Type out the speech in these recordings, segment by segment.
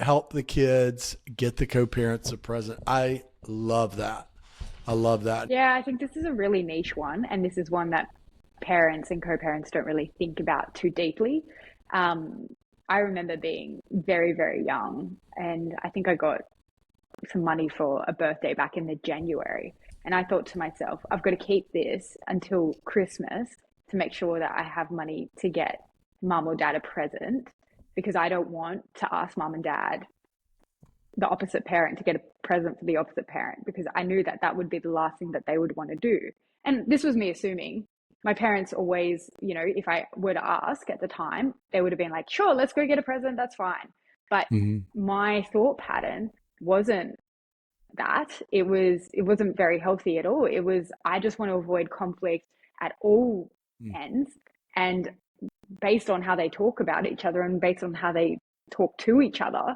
help the kids get the co-parents a present. I love that. I love that. Yeah, I think this is a really niche one, and this is one that parents and co-parents don't really think about too deeply. Um, I remember being very, very young, and I think I got some money for a birthday back in the January. And I thought to myself, I've got to keep this until Christmas to make sure that I have money to get mum or dad a present because I don't want to ask mum and dad, the opposite parent, to get a present for the opposite parent because I knew that that would be the last thing that they would want to do. And this was me assuming. My parents always, if I were to ask at the time, they would have been like, sure, let's go get a present. That's fine. But Mhm. my thought pattern wasn't that. It wasn't very healthy at all. It was, I just want to avoid conflict at all Mm. ends. And based on how they talk about each other and based on how they talk to each other,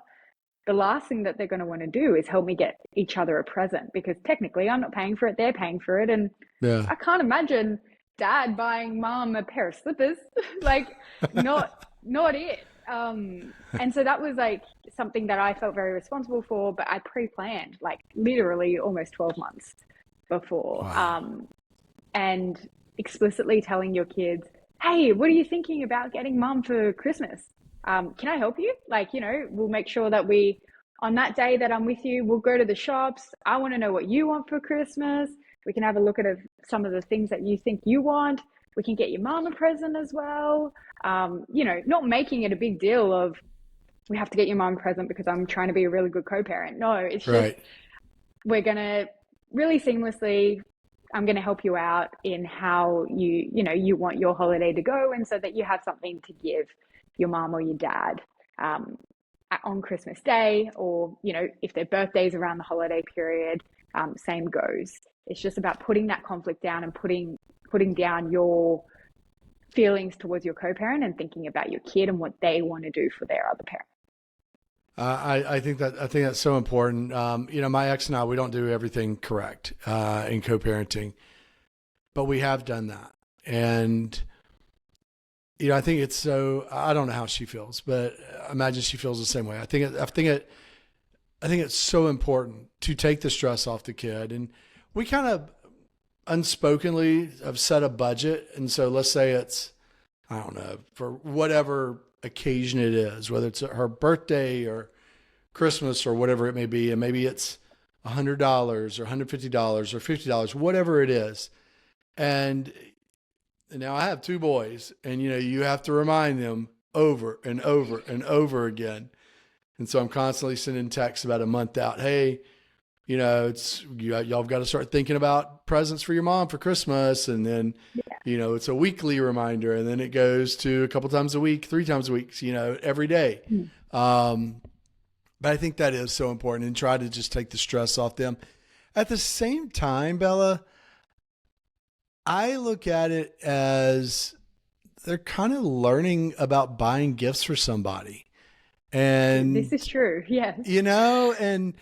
the last thing that they're going to want to do is help me get each other a present because technically I'm not paying for it, they're paying for it. And Yeah. I can't imagine dad buying mom a pair of slippers. Like, not it. And so that was like something that I felt very responsible for, but I pre-planned like literally almost 12 months before. Wow. And explicitly telling your kids, hey, what are you thinking about getting mom for Christmas? Can I help you? Like, we'll make sure that on that day that I'm with you, we'll go to the shops. I want to know what you want for Christmas. We can have a look at some of the things that you think you want. We can get your mom a present as well. Not making it a big deal of we have to get your mom a present because I'm trying to be a really good co-parent. No, it's just Right. we're going to really seamlessly, I'm going to help you out in how you want your holiday to go and so that you have something to give your mom or your dad on Christmas Day or, if their birthday's around the holiday period, same goes. It's just about putting that conflict down and putting down your feelings towards your co-parent and thinking about your kid and what they want to do for their other parent. I think that's so important. My ex and I, we don't do everything correct in co-parenting, but we have done that. And, I think it's so, I don't know how she feels, but I imagine she feels the same way. I think it's so important to take the stress off the kid. And we kind of unspokenly have set a budget. And so let's say it's, I don't know, for whatever occasion it is, whether it's her birthday or Christmas or whatever it may be. And maybe it's $100 or $150 or $50, whatever it is. And now I have two boys and, you have to remind them over and over and over again. And so I'm constantly sending texts about a month out. Hey, y'all got to start thinking about presents for your mom for Christmas. And then, it's a weekly reminder. And then it goes to a couple times a week, 3 times a week, every day. But I think that is so important and try to just take the stress off them. At the same time, Bella, I look at it as they're kind of learning about buying gifts for somebody. This And, is true. Yes. and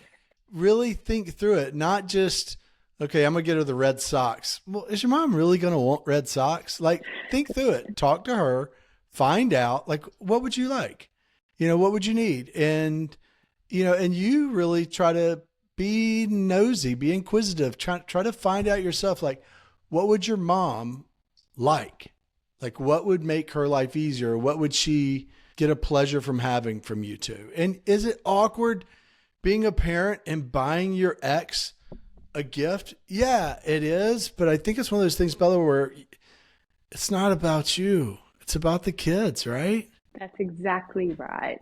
really think through it, not just, okay, I'm going to get her the red socks. Well, is your mom really going to want red socks? Like, think through it, talk to her, find out, like, what would you like? What would you need? And, and you really try to be nosy, be inquisitive, try to find out yourself, like, what would your mom like? Like, what would make her life easier? What would she get a pleasure from having from you two? And is it awkward being a parent and buying your ex a gift? Yeah, it is. But I think it's one of those things, Bella, where it's not about you. It's about the kids, right? That's exactly right.